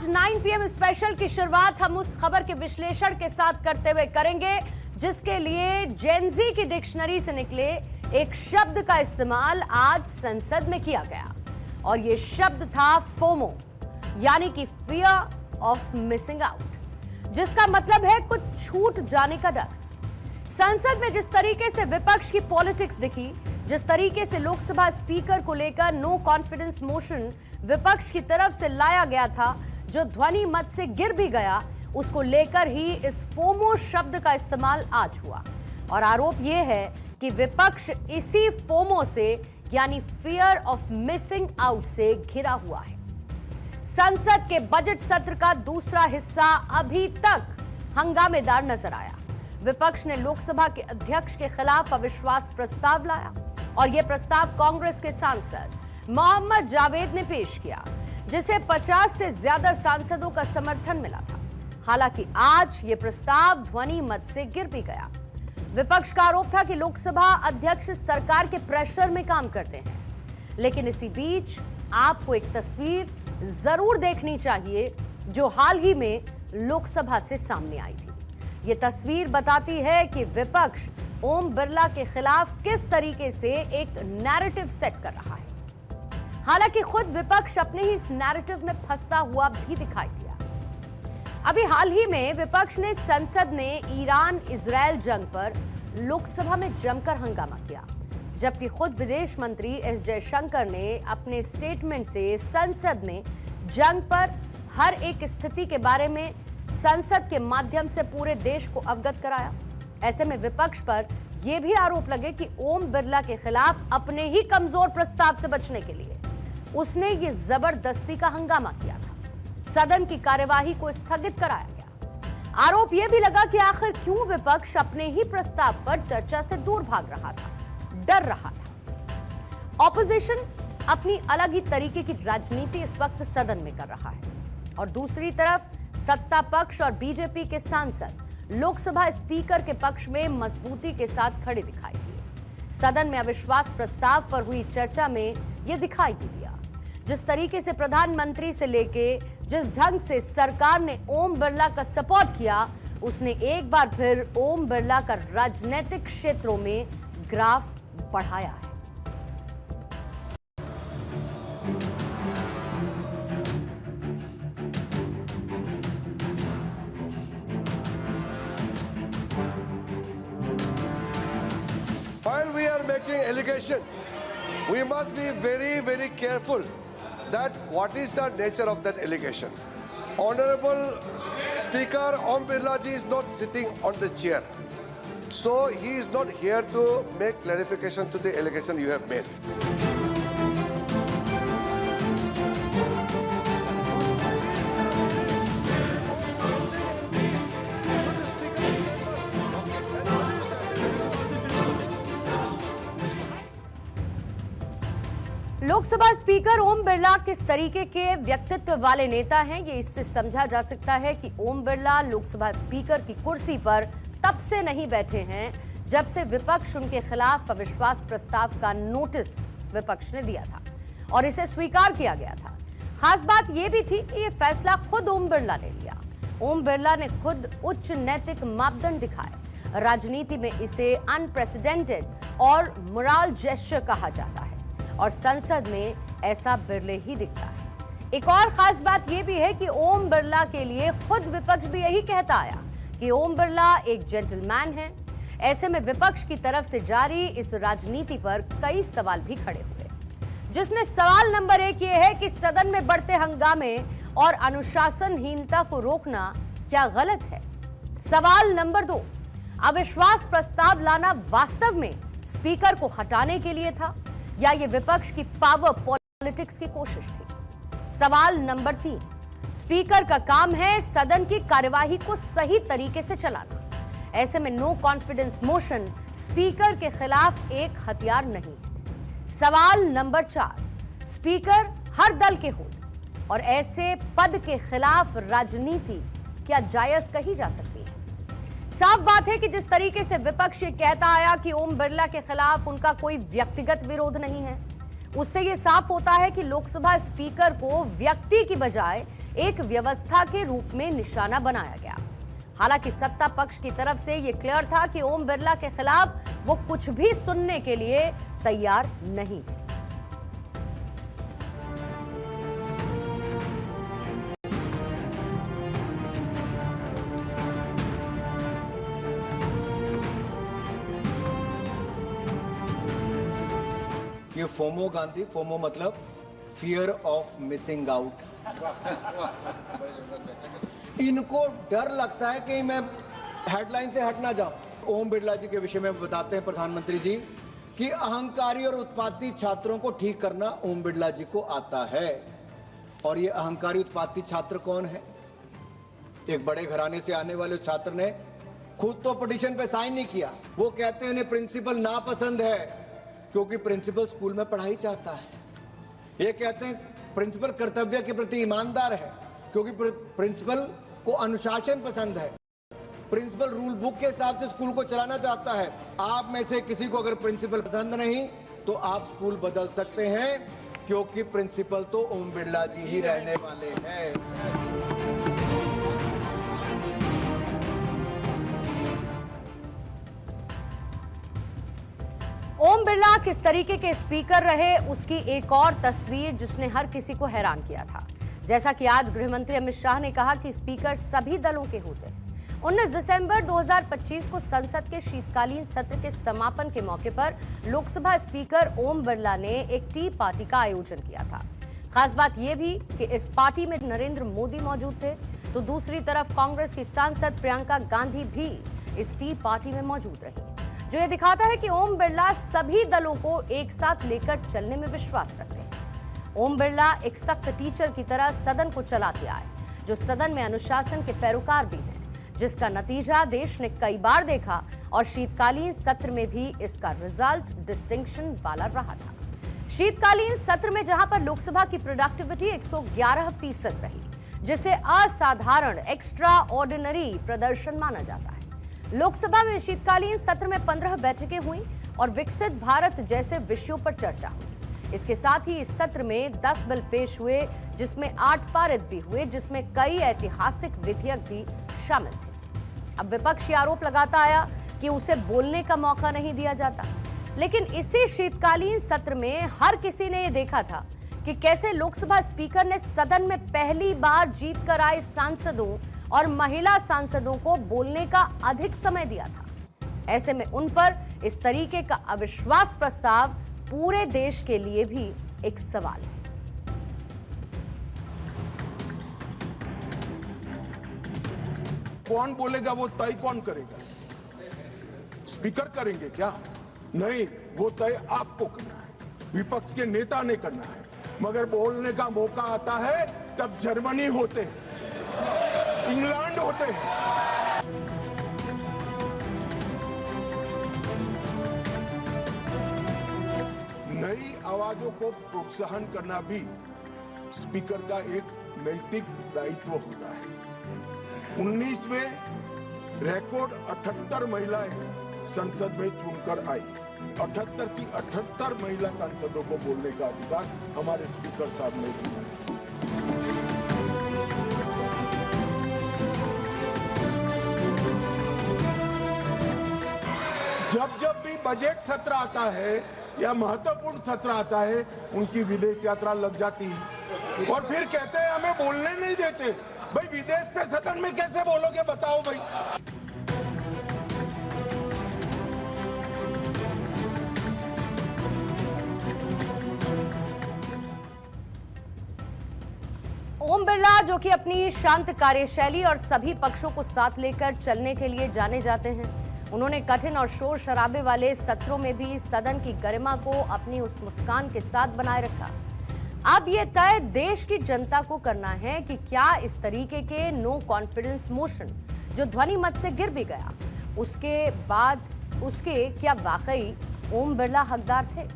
आज 9 PM special की शुरुआत हम उस खबर के विश्लेषण के साथ करते हुए करेंगे जिसके लिए जेनजी की डिक्शनरी से निकले एक शब्द का इस्तेमाल आज संसद में किया गया और यह शब्द था फोमो, यानी कि फियर ऑफ मिसिंग आउट, जिसका मतलब है कुछ छूट जाने का डर। संसद में जिस तरीके से विपक्ष की पॉलिटिक्स दिखी, जिस तरीके से लोकसभा स्पीकर को लेकर नो कॉन्फिडेंस मोशन विपक्ष की तरफ से लाया गया था, जो ध्वनि मत से गिर भी गया, उसको लेकर ही इस फोमो शब्द का इस्तेमाल आज हुआ। और आरोप यह है कि विपक्ष इसी फोमो से यानी फियर ऑफ मिसिंग आउट से घिरा हुआ है। संसद के बजट सत्र का दूसरा हिस्सा अभी तक हंगामेदार नजर आया। विपक्ष ने लोकसभा के अध्यक्ष के खिलाफ अविश्वास प्रस्ताव लाया और यह प्रस्ताव कांग्रेस के सांसद मोहम्मद जावेद ने पेश किया, जिसे 50 से ज्यादा सांसदों का समर्थन मिला था। हालांकि आज यह प्रस्ताव ध्वनि मत से गिर भी गया। विपक्ष का आरोप था कि लोकसभा अध्यक्ष सरकार के प्रेशर में काम करते हैं, लेकिन इसी बीच आपको एक तस्वीर जरूर देखनी चाहिए जो हाल ही में लोकसभा से सामने आई थी। यह तस्वीर बताती है कि विपक्ष ओम बिरला के खिलाफ किस तरीके से एक नैरेटिव सेट कर रहा है। हालांकि खुद विपक्ष अपने ही इस नैरेटिव में फंसता हुआ भी दिखाई दिया। अभी हाल ही में विपक्ष ने संसद में ईरान इजरायल जंग पर लोकसभा में जमकर हंगामा किया, जबकि खुद विदेश मंत्री एस जयशंकर ने अपने स्टेटमेंट से संसद में जंग पर हर एक स्थिति के बारे में संसद के माध्यम से पूरे देश को अवगत कराया। ऐसे में विपक्ष पर यह भी आरोप लगे कि ओम बिरला के खिलाफ अपने ही कमजोर प्रस्ताव से बचने के लिए उसने ये जबरदस्ती का हंगामा किया था, सदन की कार्यवाही को स्थगित कराया गया। आरोप यह भी लगा कि आखिर क्यों विपक्ष अपने ही प्रस्ताव पर चर्चा से दूर भाग रहा था, डर रहा था। ऑपोजिशन अपनी अलग ही तरीके की राजनीति इस वक्त सदन में कर रहा है और दूसरी तरफ सत्ता पक्ष और बीजेपी के सांसद लोकसभा स्पीकर के पक्ष में मजबूती के साथ खड़े दिखाई दिए। सदन में अविश्वास प्रस्ताव पर हुई चर्चा में यह दिखाई भी दिया। जिस तरीके से प्रधानमंत्री से लेके जिस ढंग से सरकार ने ओम बिरला का सपोर्ट किया, उसने एक बार फिर ओम बिरला का राजनीतिक क्षेत्रों में ग्राफ बढ़ाया है। While we are making allegation, we must be very, very careful that what is the nature of that allegation. Honorable Speaker Om Birla ji is not sitting on the chair, so he is not here to make clarification to the allegation you have made. Lok Sabha speaker Om Birla किस तरीके के व्यक्तित्व वाले नेता हैं, ये इससे समझा जा सकता है कि ओम बिरला लोकसभा स्पीकर की कुर्सी पर तब से नहीं बैठे हैं जब से विपक्ष उनके खिलाफ अविश्वास प्रस्ताव का नोटिस विपक्ष ने दिया था और इसे स्वीकार किया गया था। खास बात यह भी थी कि यह फैसला खुद ओम बिरला ने लिया। ओम बिरला ने खुद उच्च नैतिक मापदंड दिखाए। राजनीति में इसे अनप्रेसिडेंटेड और मोरल जेस्चर कहा जाता है और संसद में ऐसा बिरले ही दिखता है। एक और खास बात यह भी है कि ओम बिरला के लिए खुद विपक्ष भी यही कहता आया कि ओम बिरला एक जेंटलमैन है। ऐसे में विपक्ष की तरफ से जारी इस राजनीति पर कई सवाल भी खड़े हुए, जिसमें सवाल नंबर 1 यह है कि सदन में बढ़ते हंगामे और अनुशासनहीनता को रोकना क्या गलत है। सवाल नंबर 2, अविश्वास प्रस्ताव लाना वास्तव में स्पीकर को हटाने के लिए था या ये विपक्ष की पावर पॉलिटिक्स की कोशिश थी। सवाल नंबर 3, स्पीकर का काम है सदन की कार्यवाही को सही तरीके से चलाना। ऐसे में नो कॉन्फिडेंस मोशन स्पीकर के खिलाफ एक हथियार नहीं। सवाल नंबर 4, स्पीकर हर दल के हों और ऐसे पद के खिलाफ राजनीति क्या जायज कही जा सकती है। साफ बात है कि जिस तरीके से विपक्ष ये कहता आया कि ओम बिरला के खिलाफ उनका कोई व्यक्तिगत विरोध नहीं है, उससे ये साफ होता है कि लोकसभा स्पीकर को व्यक्ति की बजाय एक व्यवस्था के रूप में निशाना बनाया गया। हालांकि सत्ता पक्ष की तरफ से यह क्लियर था कि ओम बिरला के खिलाफ वो कुछ भी सुनने के लिए तैयार नहीं है। ये फोमो गांधी, फोमो मतलब फियर ऑफ मिसिंग आउट। इनको डर लगता है कि मैं हेडलाइन से हट ना जाऊं। ओम बिरला जी के विषय में बताते हैं प्रधानमंत्री जी कि अहंकारी और उत्पाती छात्रों को ठीक करना ओम बिरला जी को आता है। और ये अहंकारी उत्पाती छात्र कौन है? एक बड़े घराने से आने वाले छात्र ने खुद तो पिटीशन पे साइन नहीं किया। वो कहते हैं उन्हें प्रिंसिपल नापसंद है क्योंकि प्रिंसिपल स्कूल में पढ़ाई चाहता है। ये कहते हैं प्रिंसिपल कर्तव्य के प्रति ईमानदार है क्योंकि प्रिंसिपल को अनुशासन पसंद है। प्रिंसिपल रूल बुक के हिसाब से स्कूल को चलाना चाहता है। आप में से किसी को अगर प्रिंसिपल पसंद नहीं तो आप स्कूल बदल सकते हैं क्योंकि प्रिंसिपल तो ओम बिरला जी ही रहने वाले हैं। ओम बिरला किस तरीके के स्पीकर रहे, उसकी एक और तस्वीर जिसने हर किसी को हैरान किया था। जैसा कि आज गृह मंत्री अमित शाह ने कहा कि स्पीकर सभी दलों के होते हैं। 19 दिसंबर 2025 को संसद के शीतकालीन सत्र के समापन के मौके पर लोकसभा स्पीकर ओम बिरला ने एक टी पार्टी का आयोजन किया था। खास बात यह भी कि इस पार्टी में नरेंद्र मोदी मौजूद थे, तो दूसरी तरफ कांग्रेस की सांसद प्रियंका गांधी भी इस टी पार्टी में मौजूद रही, जो ये दिखाता है कि ओम बिरला सभी दलों को एक साथ लेकर चलने में विश्वास रखते हैं। ओम बिरला एक सख्त टीचर की तरह सदन को चलाते आए, जो सदन में अनुशासन के पैरोकार भी हैं, जिसका नतीजा देश ने कई बार देखा और शीतकालीन सत्र में भी इसका रिजल्ट डिस्टिंक्शन वाला रहा था। शीतकालीन सत्र में जहां पर लोकसभा की प्रोडक्टिविटी 111% रही, जिसे असाधारण एक्स्ट्रा ऑर्डिनरी प्रदर्शन माना जाता है। लोकसभा में शीतकालीन सत्र में 15 बैठकें हुई और विकसित भारत जैसे विषयों पर चर्चा हुई। इसके साथ ही इस सत्र में 10 बिल पेश हुए, जिसमें 8 पारित भी हुए, जिसमें कई ऐतिहासिक विधेयक भी शामिल थे। अब विपक्ष ये आरोप लगाता आया कि उसे बोलने का मौका नहीं दिया जाता, लेकिन इसी शीतकालीन सत्र में हर किसी ने यह देखा था कि कैसे लोकसभा स्पीकर ने सदन में पहली बार जीत कर आए सांसदों और महिला सांसदों को बोलने का अधिक समय दिया था। ऐसे में उन पर इस तरीके का अविश्वास प्रस्ताव पूरे देश के लिए भी एक सवाल है। कौन बोलेगा वो तय कौन करेगा? स्पीकर करेंगे क्या? नहीं, वो तय आपको करना है, विपक्ष के नेता ने करना है। मगर बोलने का मौका आता है तब जर्मनी होते हैं, इंग्लैंड होते हैं। नई आवाजों को प्रोत्साहन करना भी स्पीकर का एक नैतिक दायित्व होता है। 19 में रिकॉर्ड 78 महिलाएं संसद में चुनकर आई। 78 की 78 महिला सांसदों को बोलने का अधिकार हमारे स्पीकर साहब ने दिया। जब जब भी बजट सत्र आता है या महत्वपूर्ण सत्र आता है, उनकी विदेश यात्रा लग जाती है और फिर कहते हैं हमें बोलने नहीं देते। भाई विदेश से सदन में कैसे बोलोगे बताओ भाई। ओम बिरला, जो कि अपनी शांत कार्यशैली और सभी पक्षों को साथ लेकर चलने के लिए जाने जाते हैं, उन्होंने कठिन और शोर शराबे वाले सत्रों में भी सदन की गरिमा को अपनी उस मुस्कान के साथ बनाए रखा। अब यह तय देश की जनता को करना है कि क्या इस तरीके के नो कॉन्फिडेंस मोशन जो ध्वनि मत से गिर भी गया, उसके बाद उसके क्या वाकई ओम बिरला हकदार थे।